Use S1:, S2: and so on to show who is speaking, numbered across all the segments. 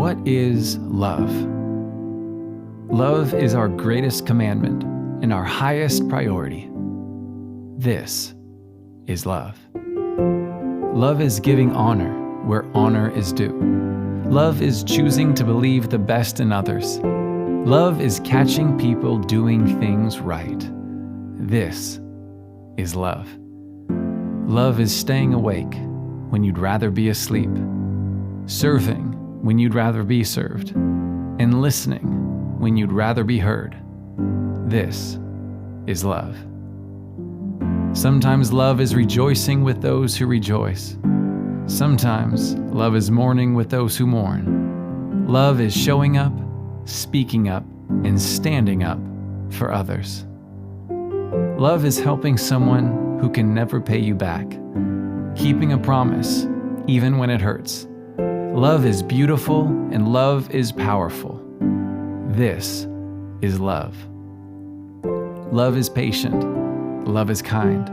S1: what is love? Love is our greatest commandment and our highest priority. This is love. Love is giving honor where honor is due. Love is choosing to believe the best in others. Love is catching people doing things right. This is love. Love is staying awake when you'd rather be asleep, serving when you'd rather be served, and listening when you'd rather be heard. This is love. Sometimes love is rejoicing with those who rejoice. Sometimes love is mourning with those who mourn. Love is showing up, speaking up, and standing up for others. Love is helping someone who can never pay you back, keeping a promise even when it hurts. Love is beautiful and love is powerful. This is love. Love is patient. Love is kind.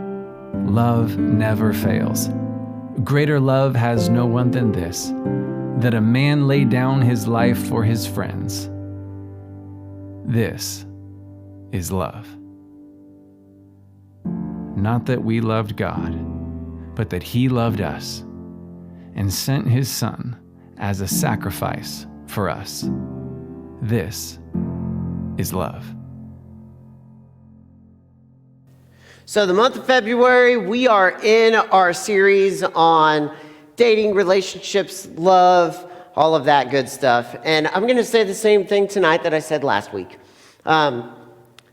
S1: Love never fails. Greater love has no one than this, that a man lay down his life for his friends. This is love. Not that we loved God, but that He loved us and sent His Son as a sacrifice for us. This is love.
S2: So the month of February, we are in our series on dating, relationships, love, all of that good stuff. And I'm going to say the same thing tonight that I said last week.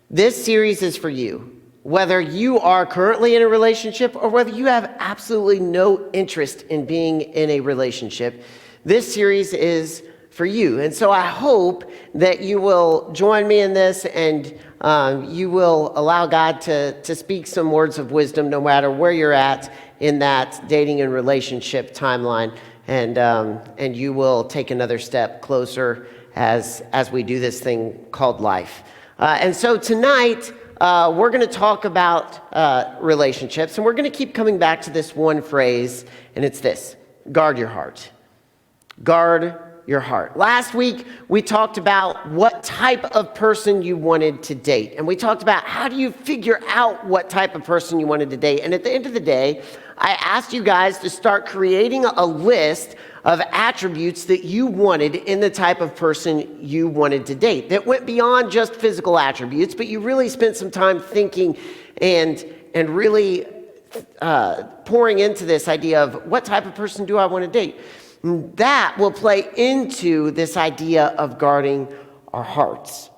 S2: This series is for you. Whether you are currently in a relationship or whether you have absolutely no interest in being in a relationship, this series is for you. And so I hope that you will join me in this and you will allow God to speak some words of wisdom no matter where you're at in that dating and relationship timeline. And you will take another step closer as we do this thing called life. And so tonight, we're going to talk about relationships, and we're going to keep coming back to this one phrase, and it's this: guard your heart. Guard your heart. Last week, we talked about what type of person you wanted to date, and we talked about how do you figure out what type of person you wanted to date, and at the end of the day, I asked you guys to start creating a list of attributes that you wanted in the type of person you wanted to date that went beyond just physical attributes, but you really spent some time thinking and really pouring into this idea of what type of person do I want to date. That will play into this idea of guarding our hearts.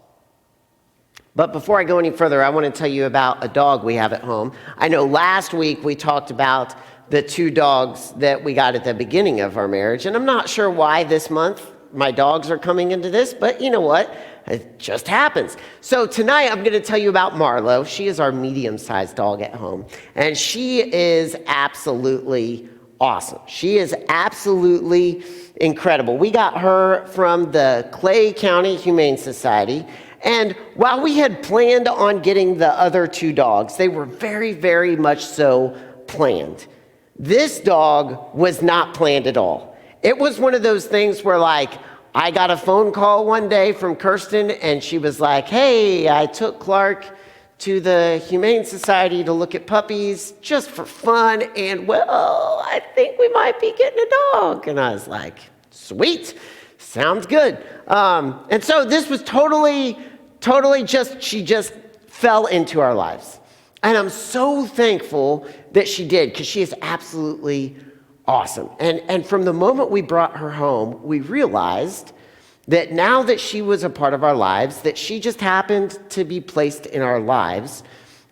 S2: But before I go any further, I want to tell you about a dog we have at home. I know last week we talked about the 2 dogs that we got at the beginning of our marriage, and I'm not sure why this month my dogs are coming into this, but you know what? It just happens. So tonight I'm going to tell you about Marlo. She is our medium-sized dog at home, and she is absolutely awesome. She is absolutely incredible. We got her from the Clay County Humane Society. And while we had planned on getting the other 2 dogs, they were very, very much so planned. This dog was not planned at all. It was one of those things where, like, I got a phone call one day from Kirsten, and she was like, hey, I took Clark to the Humane Society to look at puppies just for fun, and, well, I think we might be getting a dog. And I was like, sweet, sounds good. And so this was totally she just fell into our lives. And I'm so thankful that she did, because she is absolutely awesome. And from the moment we brought her home, we realized that now that she was a part of our lives, that she just happened to be placed in our lives,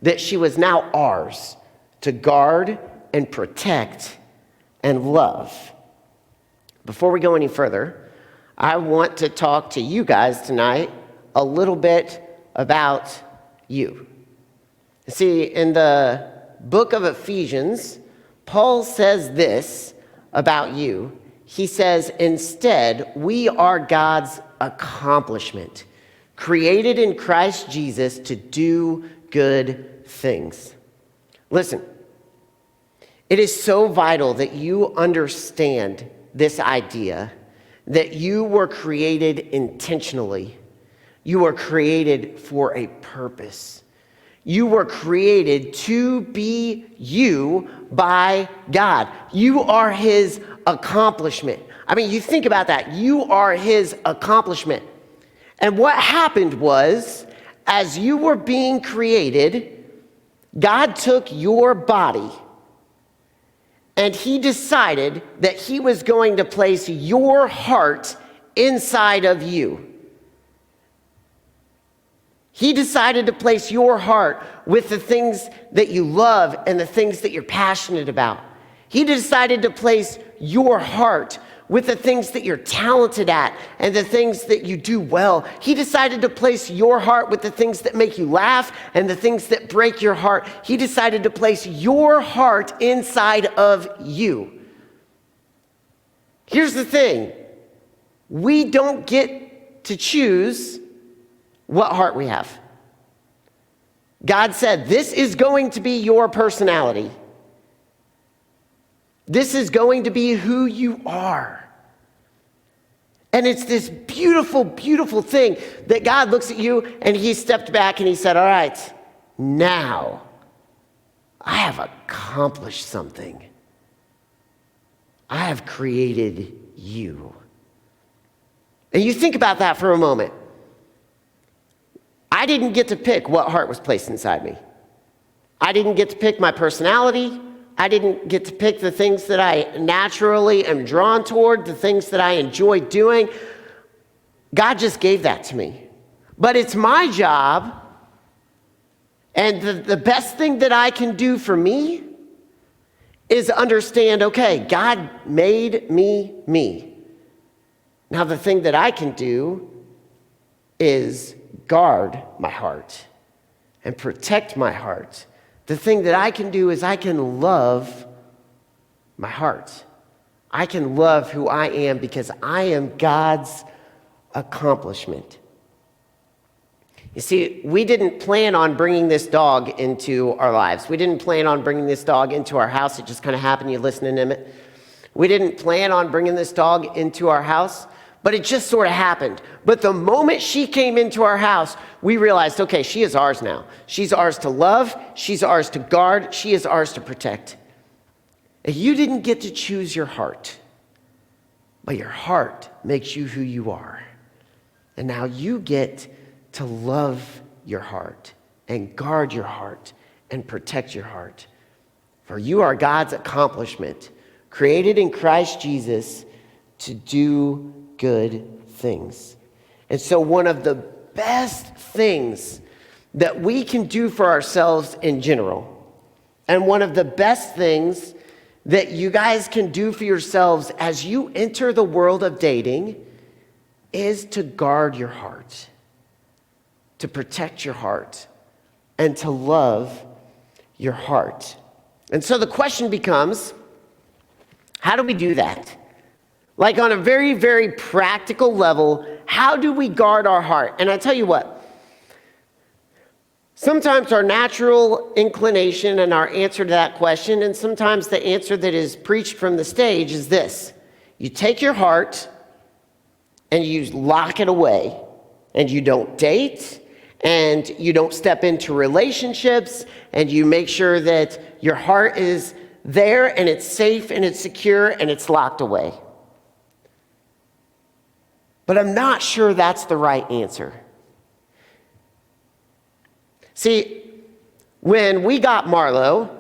S2: that she was now ours to guard and protect and love. Before we go any further, I want to talk to you guys tonight a little bit about you. See, in the book of Ephesians, Paul says this about you. He says, instead, we are God's accomplishment, created in Christ Jesus to do good things. Listen, it is so vital that you understand this idea that you were created intentionally. You were created for a purpose. You were created to be you by God. You are his accomplishment. I mean, you think about that. You are his accomplishment. And what happened was, as you were being created, God took your body and he decided that he was going to place your heart inside of you. He decided to place your heart with the things that you love and the things that you're passionate about. He decided to place your heart with the things that you're talented at and the things that you do well. He decided to place your heart with the things that make you laugh and the things that break your heart. He decided to place your heart inside of you. Here's the thing. We don't get to choose what heart we have. God said, this is going to be your personality. This is going to be who you are. And it's this beautiful, beautiful thing that God looks at you and he stepped back and he said, all right, now I have accomplished something. I have created you. And you think about that for a moment. I didn't get to pick what heart was placed inside me. I didn't get to pick my personality. I didn't get to pick the things that I naturally am drawn toward, the things that I enjoy doing. God just gave that to me. But it's my job, and the best thing that I can do for me is understand, okay, God made me. Now the thing that I can do is guard my heart and protect my heart. The thing that I can do is I can love my heart. I can love who I am because I am God's accomplishment. You see, we didn't plan on bringing this dog into our lives. We didn't plan on bringing this dog into our house. It just kind of happened. You listening to it? We didn't plan on bringing this dog into our house. But it just sort of happened. But the moment she came into our house, we realized, okay, she is ours now. She's ours to love. She's ours to guard. She is ours to protect. And you didn't get to choose your heart, but your heart makes you who you are. And now you get to love your heart and guard your heart and protect your heart. For you are God's accomplishment, created in Christ Jesus to do good things. And so one of the best things that we can do for ourselves in general, and one of the best things that you guys can do for yourselves as you enter the world of dating, is to guard your heart, to protect your heart, and to love your heart. And so the question becomes, how do we do that? Like on a very, very practical level, how do we guard our heart? And I tell you what, sometimes our natural inclination and our answer to that question, and sometimes the answer that is preached from the stage is this. You take your heart and you lock it away, and you don't date, and you don't step into relationships, and you make sure that your heart is there and it's safe and it's secure and it's locked away. But I'm not sure that's the right answer. See, when we got Marlo,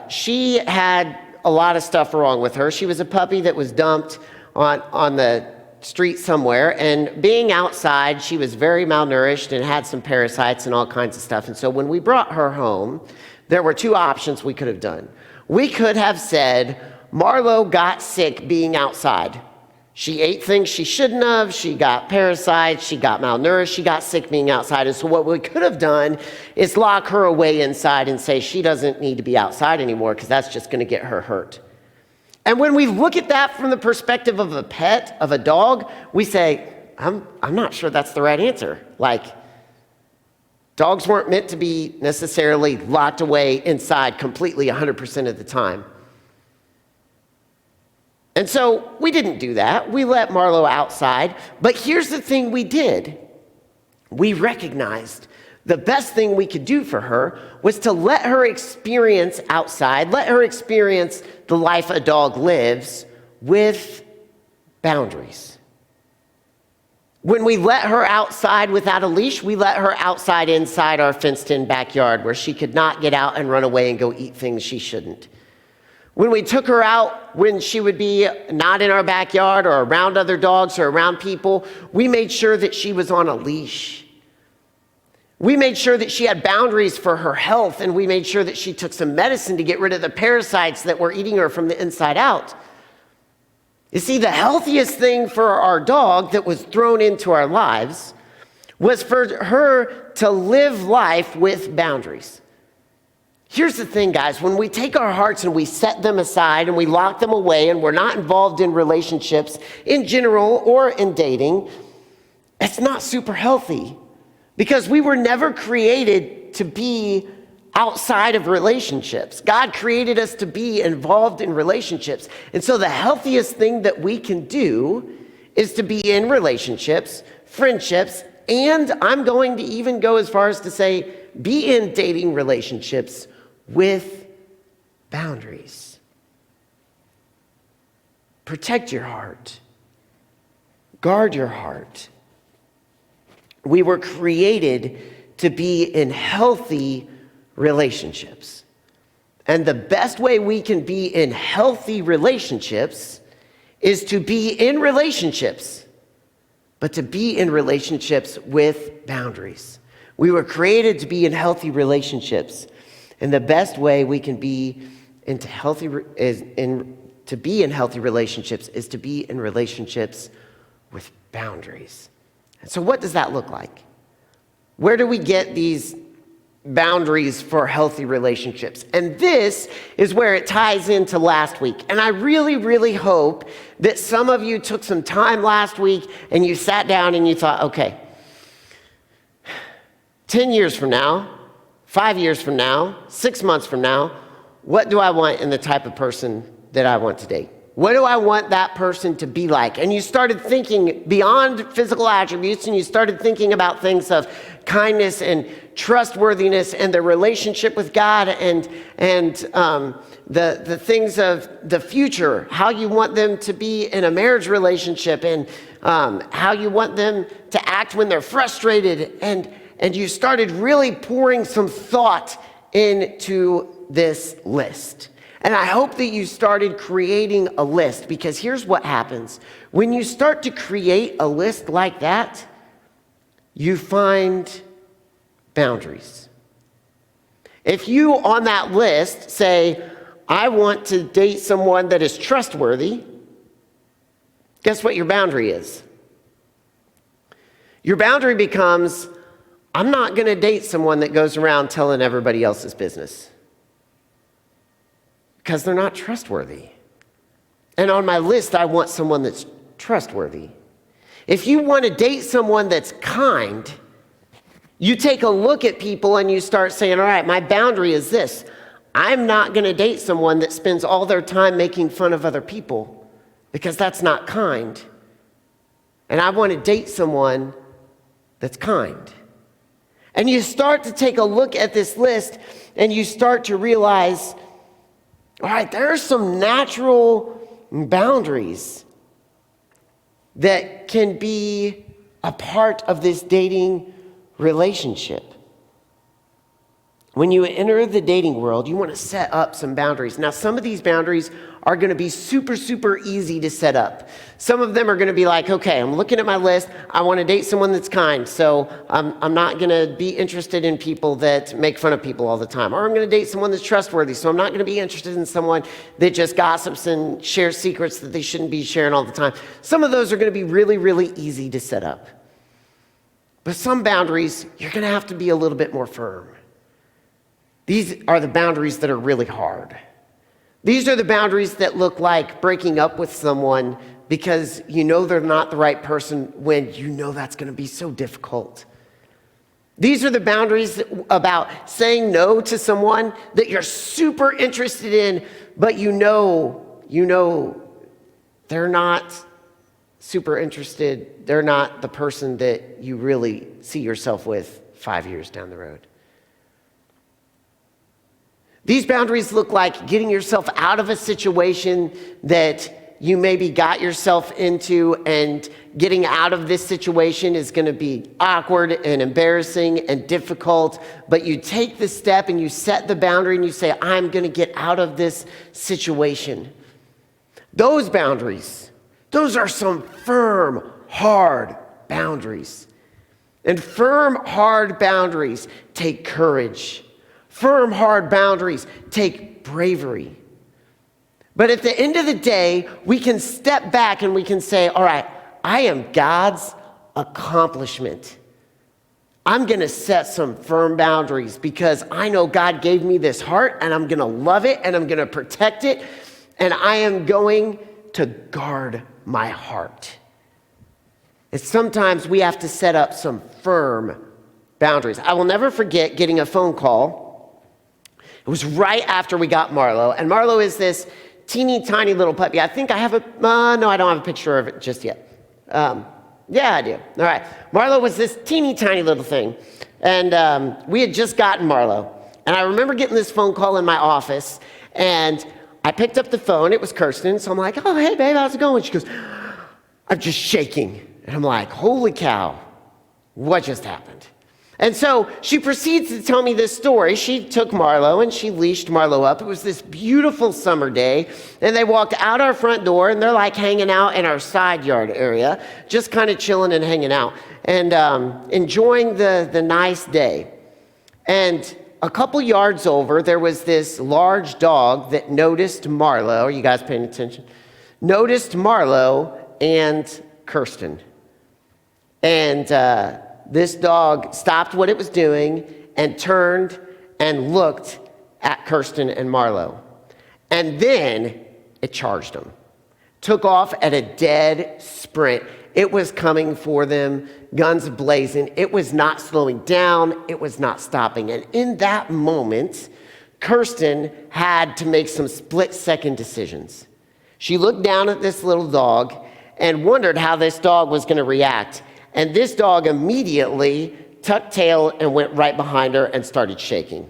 S2: she had a lot of stuff wrong with her. She was a puppy that was dumped on the street somewhere, and being outside, she was very malnourished and had some parasites and all kinds of stuff. And so when we brought her home, there were two options we could have done. We could have said, Marlo got sick being outside. She ate things she shouldn't have. She got parasites. She got malnourished. She got sick being outside. And so what we could have done is lock her away inside and say she doesn't need to be outside anymore because that's just going to get her hurt. And when we look at that from the perspective of a pet, of a dog, we say, I'm not sure that's the right answer. Like, dogs weren't meant to be necessarily locked away inside completely 100% of the time. And so we didn't do that. We let Marlo outside. But here's the thing we did. We recognized the best thing we could do for her was to let her experience outside, let her experience the life a dog lives with boundaries. When we let her outside without a leash, we let her outside inside our fenced-in backyard where she could not get out and run away and go eat things she shouldn't. When we took her out when she would be not in our backyard or around other dogs or around people, we made sure that she was on a leash. We made sure that she had boundaries for her health, and we made sure that she took some medicine to get rid of the parasites that were eating her from the inside out. You see, the healthiest thing for our dog that was thrown into our lives was for her to live life with boundaries. Here's the thing, guys. When we take our hearts and we set them aside and we lock them away and we're not involved in relationships in general or in dating, it's not super healthy. Because we were never created to be outside of relationships. God created us to be involved in relationships. And so the healthiest thing that we can do is to be in relationships, friendships, and I'm going to even go as far as to say, be in dating relationships with boundaries. Protect your heart. Guard your heart. We were created to be in healthy relationships. And the best way we can be in healthy relationships is to be in relationships, but to be in relationships with boundaries. We were created to be in healthy relationships. And the best way we can be to be in healthy relationships is to be in relationships with boundaries. And so what does that look like? Where do we get these boundaries for healthy relationships? And this is where it ties into last week. And I really, really hope that some of you took some time last week and you sat down and you thought, okay, 10 years from now, 5 years from now, 6 months from now, what do I want in the type of person that I want to date? What do I want that person to be like? And you started thinking beyond physical attributes, and you started thinking about things of kindness and trustworthiness and their relationship with God and the things of the future, how you want them to be in a marriage relationship, and how you want them to act when they're frustrated. And you started really pouring some thought into this list. And I hope that you started creating a list, because here's what happens. When you start to create a list like that, you find boundaries. If you on that list say, I want to date someone that is trustworthy, guess what your boundary is? Your boundary becomes, I'm not going to date someone that goes around telling everybody else's business, because they're not trustworthy. And on my list, I want someone that's trustworthy. If you want to date someone that's kind, you take a look at people and you start saying, all right, my boundary is this. I'm not going to date someone that spends all their time making fun of other people, because that's not kind. And I want to date someone that's kind. And you start to take a look at this list and you start to realize, all right, there are some natural boundaries that can be a part of this dating relationship. When you enter the dating world, you want to set up some boundaries. Now, some of these boundaries are going to be super, super easy to set up. Some of them are going to be like, okay, I'm looking at my list. I want to date someone that's kind. So I'm not going to be interested in people that make fun of people all the time. Or I'm going to date someone that's trustworthy. So I'm not going to be interested in someone that just gossips and shares secrets that they shouldn't be sharing all the time. Some of those are going to be really, really easy to set up. But some boundaries, you're going to have to be a little bit more firm. These are the boundaries that are really hard. These are the boundaries that look like breaking up with someone because you know they're not the right person when you know that's going to be so difficult. These are the boundaries about saying no to someone that you're super interested in, but you know they're not super interested. They're not the person that you really see yourself with 5 years down the road. These boundaries look like getting yourself out of a situation that you maybe got yourself into, and getting out of this situation is going to be awkward and embarrassing and difficult, but you take the step and you set the boundary and you say, I'm going to get out of this situation. Those boundaries, those are some firm, hard boundaries. And firm, hard boundaries take courage. Firm, hard boundaries take bravery. But at the end of the day, we can step back and we can say, all right, I am God's accomplishment. I'm going to set some firm boundaries because I know God gave me this heart, and I'm going to love it, and I'm going to protect it, and I am going to guard my heart. And sometimes we have to set up some firm boundaries. I will never forget getting a phone call. It was right after we got Marlo, and Marlo is this teeny tiny little puppy. I think I have no, I don't have a picture of it just yet. Yeah, I do. All right. Marlo was this teeny tiny little thing, and we had just gotten Marlo. And I remember getting this phone call in my office, and I picked up the phone. It was Kirsten, so I'm like, oh, hey, babe, how's it going? She goes, I'm just shaking. And I'm like, holy cow, what just happened? And so she proceeds to tell me this story. She took Marlo and she leashed Marlo up. It was this beautiful summer day, and they walked out our front door, and they're like hanging out in our side yard area, just kind of chilling and hanging out and enjoying the nice day. And a couple yards over, there was this large dog that noticed Marlo. Are you guys paying attention? Noticed Marlo and Kirsten. And this dog stopped what it was doing and turned and looked at Kirsten and Marlo. And then it charged them. Took off at a dead sprint. It was coming for them, guns blazing. It was not slowing down. It was not stopping. And in that moment, Kirsten had to make some split-second decisions. She looked down at this little dog and wondered how this dog was going to react. And this dog immediately tucked tail and went right behind her and started shaking.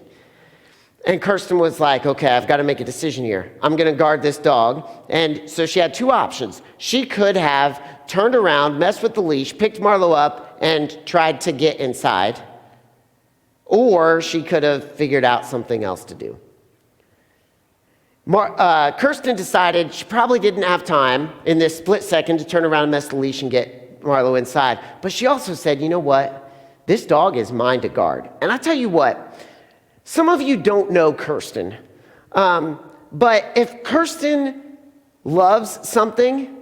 S2: And Kirsten was like, okay, I've got to make a decision here. I'm going to guard this dog. And so she had two options. She could have turned around, messed with the leash, picked Marlo up, and tried to get inside. Or she could have figured out something else to do. Kirsten decided she probably didn't have time in this split second to turn around and mess the leash and get Marlo inside. But she also said, you know what? This dog is mine to guard. And I tell you what, some of you don't know Kirsten. But if Kirsten loves something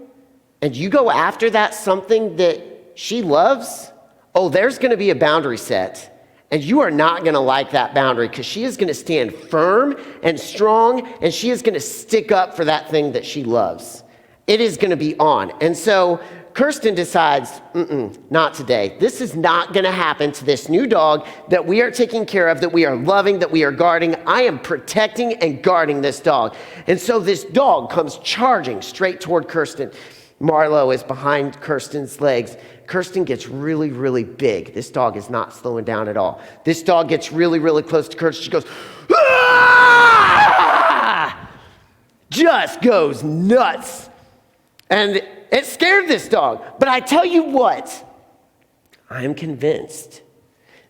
S2: and you go after that something that she loves, oh, there's going to be a boundary set. And you are not going to like that boundary, because she is going to stand firm and strong, and she is going to stick up for that thing that she loves. It is going to be on. And so Kirsten decides, not today. This is not going to happen to this new dog that we are taking care of, that we are loving, that we are guarding. I am protecting and guarding this dog. And so this dog comes charging straight toward Kirsten. Marlo is behind Kirsten's legs. Kirsten gets really, really big. This dog is not slowing down at all. This dog gets really, really close to Kirsten. She goes, ah! Just goes nuts. And it scared this dog. But I tell you what, I am convinced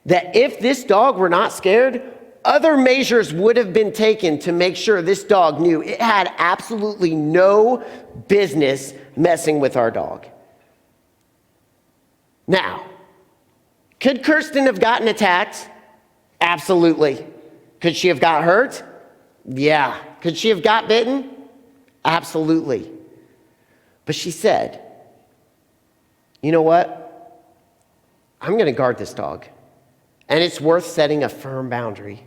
S2: that if this dog were not scared, other measures would have been taken to make sure this dog knew it had absolutely no business messing with our dog. Now, could Kirsten have gotten attacked? Absolutely. Could she have got hurt? Yeah. Could she have got bitten? Absolutely. But she said, you know what? I'm going to guard this dog. And it's worth setting a firm boundary.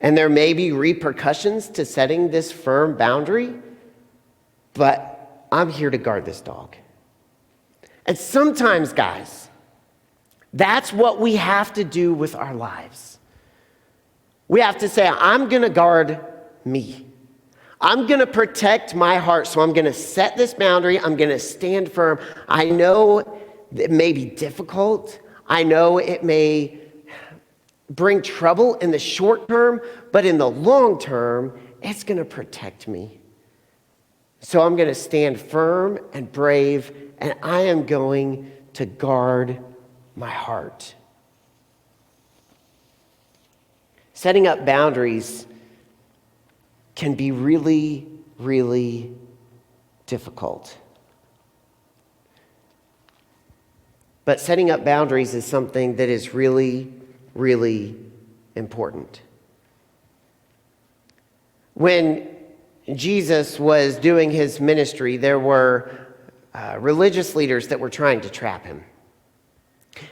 S2: And there may be repercussions to setting this firm boundary, but I'm here to guard this dog. And sometimes, guys, that's what we have to do with our lives. We have to say, I'm going to guard me. I'm going to protect my heart. So I'm going to set this boundary. I'm going to stand firm. I know it may be difficult. I know it may bring trouble in the short term, but in the long term, it's going to protect me. So I'm going to stand firm and brave, and I am going to guard my heart. Setting up boundaries can be really, really difficult. But setting up boundaries is something that is really, really important. When Jesus was doing his ministry, there were religious leaders that were trying to trap him.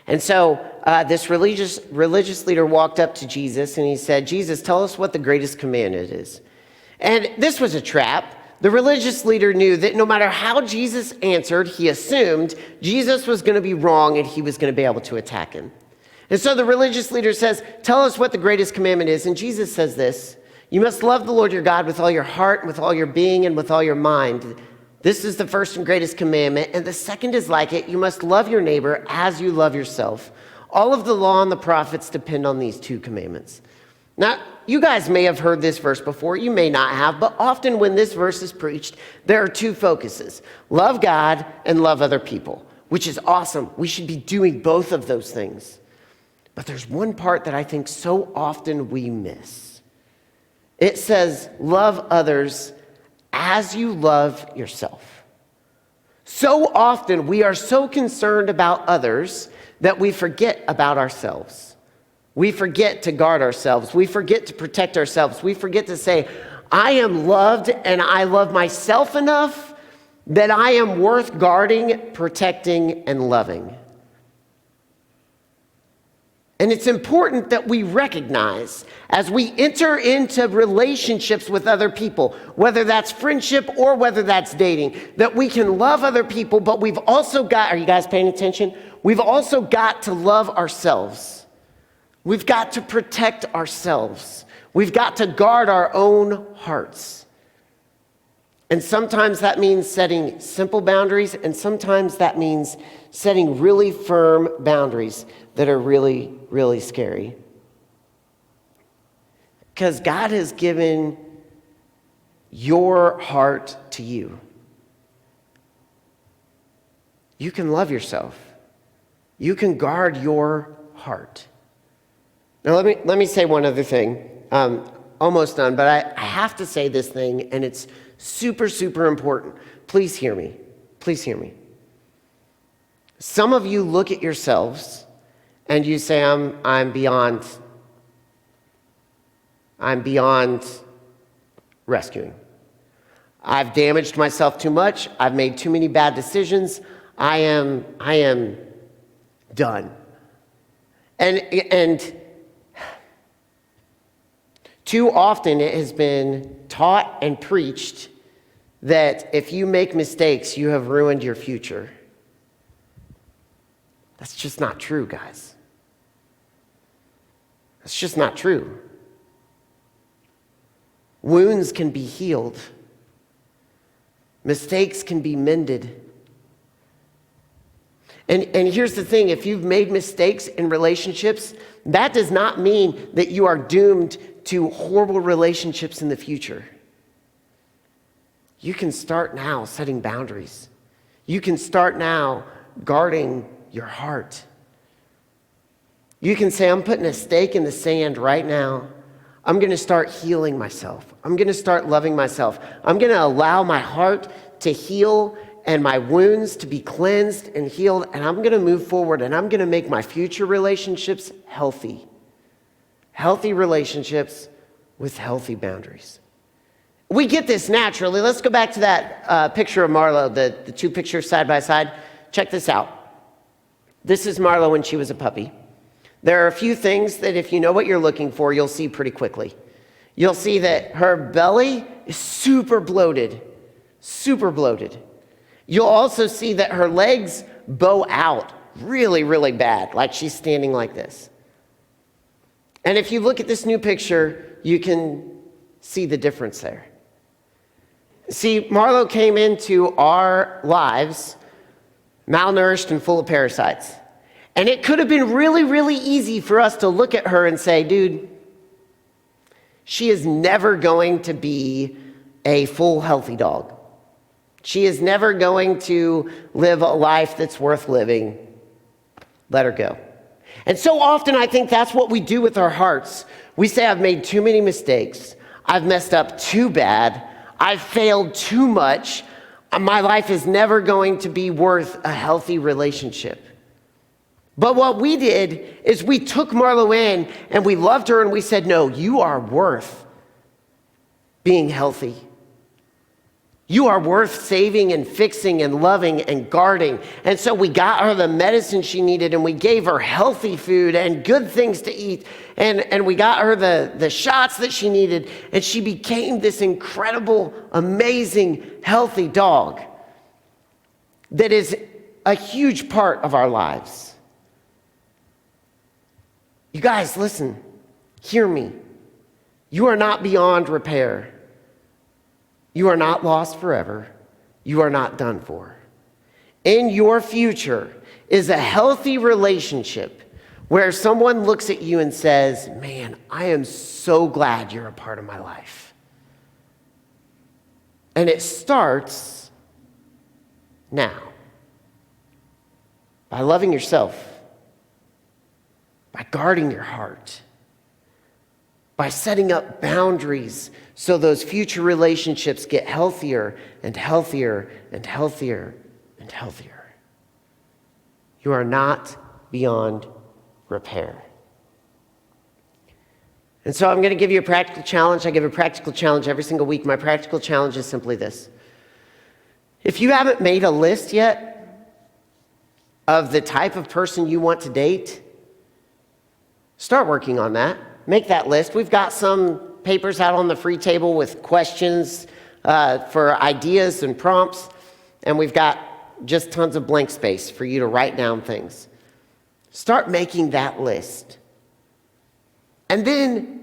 S2: And so this religious leader walked up to Jesus and he said, "Jesus, tell us what the greatest commandment is." And this was a trap. The religious leader knew that no matter how Jesus answered, he assumed Jesus was going to be wrong and he was going to be able to attack him. And so the religious leader says, "Tell us what the greatest commandment is." And Jesus says this: "You must love the Lord your God with all your heart, and with all your being, and with all your mind. This is the first and greatest commandment, and the second is like it. You must love your neighbor as you love yourself. All of the law and the prophets depend on these two commandments." Now, you guys may have heard this verse before. You may not have, but often when this verse is preached, there are two focuses: love God and love other people, which is awesome. We should be doing both of those things. But there's one part that I think so often we miss. It says, love others as you love yourself. So often we are so concerned about others that we forget about ourselves. We forget to guard ourselves. We forget to protect ourselves. We forget to say, I am loved and I love myself enough that I am worth guarding, protecting, and loving. And it's important that we recognize as we enter into relationships with other people, whether that's friendship or whether that's dating, that we can love other people, but we've also got, are you guys paying attention? We've also got to love ourselves. We've got to protect ourselves. We've got to guard our own hearts. And sometimes that means setting simple boundaries, and sometimes that means setting really firm boundaries that are really, really scary. Because God has given your heart to you. You can love yourself. You can guard your heart. Now let me say one other thing. Almost done, but I have to say this thing, and it's super, super important. Please hear me. Please hear me. Some of you look at yourselves and you say, I'm beyond rescuing. I've damaged myself too much. I've made too many bad decisions. I am done. And too often it has been taught and preached that if you make mistakes, you have ruined your future. That's just not true, guys. That's just not true. Wounds can be healed. Mistakes can be mended. And here's the thing, if you've made mistakes in relationships, that does not mean that you are doomed to horrible relationships in the future. You can start now setting boundaries. You can start now guarding your heart. You can say, I'm putting a stake in the sand right now. I'm going to start healing myself. I'm going to start loving myself. I'm going to allow my heart to heal and my wounds to be cleansed and healed, and I'm going to move forward, and I'm going to make my future relationships healthy. Healthy relationships with healthy boundaries. We get this naturally. Let's go back to that picture of Marlo, the two pictures side by side. Check this out. This is Marlo when she was a puppy. There are a few things that if you know what you're looking for, you'll see pretty quickly. You'll see that her belly is super bloated, super bloated. You'll also see that her legs bow out really, really bad, like she's standing like this. And if you look at this new picture, you can see the difference there. See, Marlo came into our lives malnourished and full of parasites. And it could have been really, really easy for us to look at her and say, dude, she is never going to be a full, healthy dog. She is never going to live a life that's worth living. Let her go. And so often I think that's what we do with our hearts. We say, I've made too many mistakes. I've messed up too bad. I've failed too much. My life is never going to be worth a healthy relationship. But what we did is we took Marlo in and we loved her and we said, no, you are worth being healthy. You are worth saving and fixing and loving and guarding. And so we got her the medicine she needed and we gave her healthy food and good things to eat. And we got her the shots that she needed. And she became this incredible, amazing, healthy dog that is a huge part of our lives. You guys, listen, hear me. You are not beyond repair. You are not lost forever. You are not done for. In your future is a healthy relationship where someone looks at you and says, man, I am so glad you're a part of my life. And it starts now by loving yourself, by guarding your heart, by setting up boundaries so those future relationships get healthier and healthier and healthier and healthier. You are not beyond repair. And so I'm going to give you a practical challenge. I give a practical challenge every single week. My practical challenge is simply this. If you haven't made a list yet of the type of person you want to date, start working on that. Make that list. We've got some papers out on the free table with questions for ideas and prompts. And we've got just tons of blank space for you to write down things. Start making that list. And then,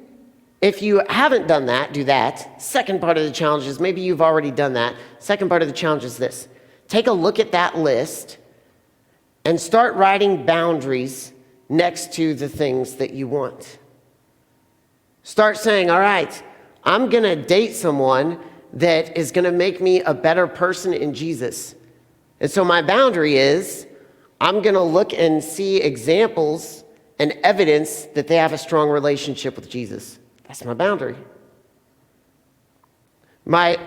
S2: if you haven't done that, do that. Second part of the challenge is, maybe you've already done that. Second part of the challenge is this. Take a look at that list and start writing boundaries next to the things that you want. Start saying, all right, I'm going to date someone that is going to make me a better person in Jesus. And so my boundary is, I'm going to look and see examples and evidence that they have a strong relationship with Jesus. That's my boundary. My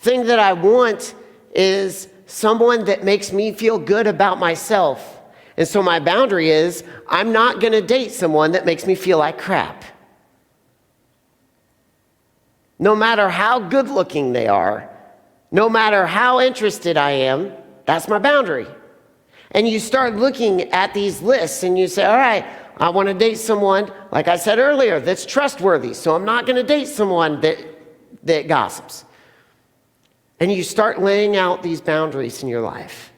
S2: thing that I want is someone that makes me feel good about myself. And so my boundary is, I'm not going to date someone that makes me feel like crap. No matter how good looking they are, no matter how interested I am, that's my boundary. And you start looking at these lists and you say, all right, I want to date someone, like I said earlier, that's trustworthy. So I'm not going to date someone that gossips. And you start laying out these boundaries in your life.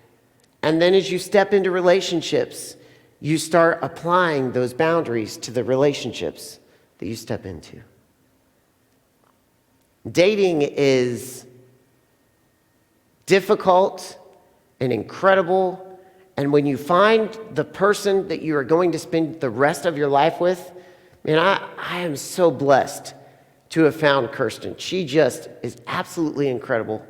S2: And then as you step into relationships, you start applying those boundaries to the relationships that you step into. Dating is difficult and incredible. And when you find the person that you are going to spend the rest of your life with, man, I am so blessed to have found Kirsten. She just is absolutely incredible.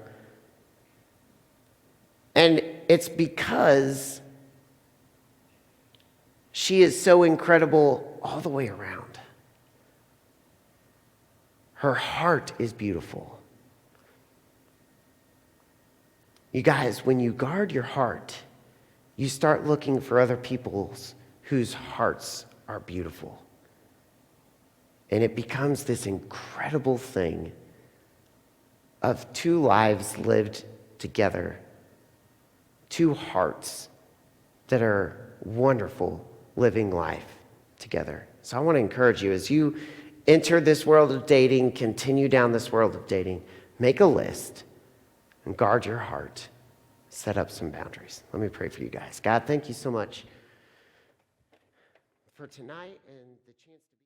S2: And it's because she is so incredible all the way around. Her heart is beautiful. You guys, when you guard your heart, you start looking for other people's whose hearts are beautiful. And it becomes this incredible thing of two lives lived together, two hearts that are wonderful living life together. So I want to encourage you, as you enter this world of dating, continue down this world of dating, make a list and guard your heart. Set up some boundaries. Let me pray for you guys. God, thank you so much for tonight and the chance.